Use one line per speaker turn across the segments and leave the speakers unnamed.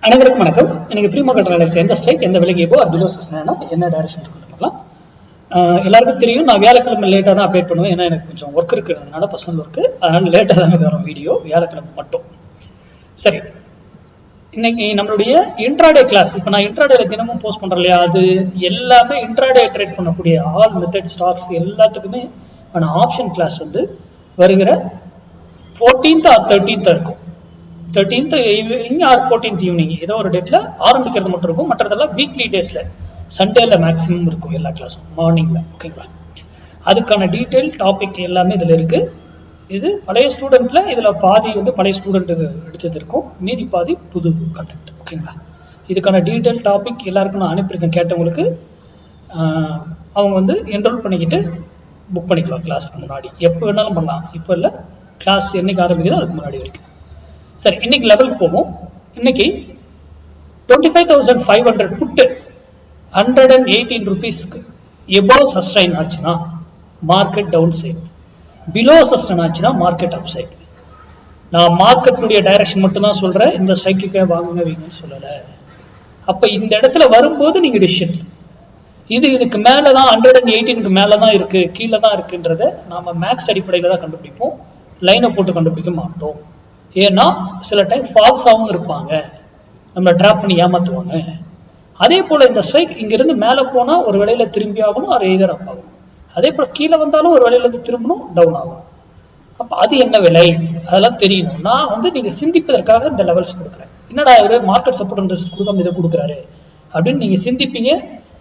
அனைவருக்கும் வணக்கம். எனக்கு ப்ரீ மார்க்கெட் அனலைஸ் எந்த ஸ்ட்ரைக் எந்த விலைக்கு எப்போ பிலோ என்ன டைரக்ஷன் பண்ணலாம். எல்லாருக்கும் தெரியும், நான் வியாழக்கிழமை லேட்டாக தான் அப்டேட் பண்ணுவேன். ஏன்னா எனக்கு கொஞ்சம் ஒர்க் இருக்கிறதுனால, பர்சனல் ஒர்க்கு, அதனால லேட்டாக தானே வரும் வீடியோ, வியாழக்கிழமை மட்டும். சரி, இன்னைக்கு நம்மளுடைய இன்ட்ராடே கிளாஸ். இப்போ நான் இன்ட்ராடேல தினமும் போஸ்ட் பண்றேன் இல்லையா, அது எல்லாமே இன்ட்ராடே ட்ரேட் பண்ணக்கூடிய ஆல் மெத்தட் ஸ்டாக்ஸ் எல்லாத்துக்குமே ஆப்ஷன் கிளாஸ் வந்து வருகிற 14th or 13th இருக்கும். 13th evening R 14th evening ஏதோ ஒரு டேட்ல ஆரம்பிக்கிறது மட்டும் இருக்கும். மற்றதெல்லாம் வீக்லி டேஸ்ல, சண்டேல மேக்ஸிமம் இருக்கும் எல்லா கிளாஸும் மார்னிங்ல. ஓகேங்களா? அதுக்கான டீட்டெயில் டாபிக் எல்லாமே இதுல இருக்கு. இது பழைய ஸ்டூடெண்ட்ல இதுல பாதி வந்து பழைய ஸ்டூடெண்ட் எடுத்தது இருக்கும், மீதி பாதி புது கண்டென்ட். ஓகேங்களா? இதுக்கான டீட்டெயில் டாபிக் எல்லாருக்கும் நான் அனுப்பியிருக்கேன். கேட்டவங்களுக்கு அவங்க வந்து என்ரோல் பண்ணிக்கிட்டு புக் பண்ணிக்கலாம். கிளாஸ்க்கு முன்னாடி எப்போ வேணாலும் பண்ணலாம். இப்போ இல்லை, கிளாஸ் என்னைக்கு ஆரம்பிக்குதோ அதுக்கு முன்னாடி வரைக்கும். சரி, இன்னைக்கு லெவலுக்கு போவோம். இன்னைக்கு 25,500 புட்டு 118 rupeesக்கு எபோவ் சஸ்டைன் ஆச்சுன்னா market down side, below sustain ஆச்சுன்னா மார்க்கெட் அப் சைட். நான் மார்க்கெட்டுடைய டைரக்ஷன் மட்டும் தான் சொல்றேன், இந்த சைக்கிளை வாங்குங்க வைங்கன்னு சொல்லல. அப்ப இந்த இடத்துல வரும்போது நீங்க டிசிஷன், இதுக்கு மேலதான் 118க்கு மேலதான் இருக்கு கீழே தான் இருக்குன்றத நாம மேக்ஸ் அடிப்படையில தான் கண்டுபிடிப்போம், லைனை போட்டு கண்டுபிடிக்க மாட்டோம். ஏன்னா சில டைம் ஃபால்ஸாகவும் இருப்பாங்க, நம்ம ட்ராப் பண்ணி ஏமாத்துவாங்க. அதே போல இந்த ஸ்ட்ரைக் இங்கிருந்து மேலே போனா ஒரு வேளையில திரும்பி ஆகணும், அது எய்தர் அப் ஆகும். அதே போல கீழே வந்தாலும் ஒரு வேளையில இருந்து திரும்பணும், டவுன் ஆகும். அப்ப அது என்ன விலை அதெல்லாம் தெரியணும். நான் வந்து நீங்க சிந்திப்பதற்காக இந்த லெவல்ஸ் கொடுக்குறேன். என்னடா இவரு மார்க்கெட் சப்போர்ட் கொடுக்காம இதை கொடுக்குறாரு அப்படின்னு நீங்க சிந்திப்பீங்க,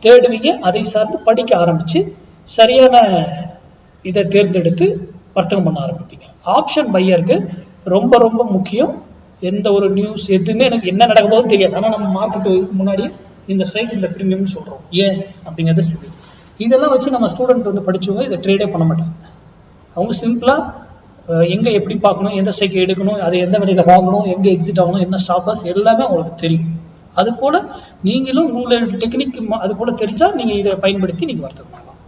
தேடுவீங்க, அதை சார்ந்து படிக்க ஆரம்பிச்சு சரியான இதை தேர்ந்தெடுத்து வர்த்தகம் பண்ண ஆரம்பிப்பீங்க. ஆப்ஷன் பையருக்கு ரொம்ப ரொம்ப முக்கியம். எந்த ஒரு நியூஸ் எதுவுமே எனக்கு என்ன நடக்க போதும் தெரியாது, ஆனால் நம்ம மார்க்கெட்டு முன்னாடி இந்த ஸ்ட்ரைக் இந்த ப்ரீமியம் சொல்றோம் ஏன் அப்படிங்கிறது சரி. இதெல்லாம் வச்சு நம்ம ஸ்டூடெண்ட் வந்து படிச்சவங்க இதை ட்ரேடே பண்ண மாட்டாங்க. அவங்க சிம்பிளா எங்க எப்படி பார்க்கணும், எந்த ஸ்ட்ரைக் எடுக்கணும், அதை எந்த விலையில வாங்கணும், எங்க எக்ஸிட் ஆகணும், என்ன ஸ்டாப் எல்லாமே அவங்களுக்கு தெரியும். அது போல நீங்களும் உங்களோட டெக்னிக் அது போல தெரிஞ்சா நீங்க இதை பயன்படுத்தி நீங்க வர்த்தகம் பண்ணலாம்.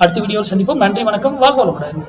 அடுத்த வீடியோவில் சந்திப்போம். நன்றி, வணக்கம், வாழ்க வளமுடன்.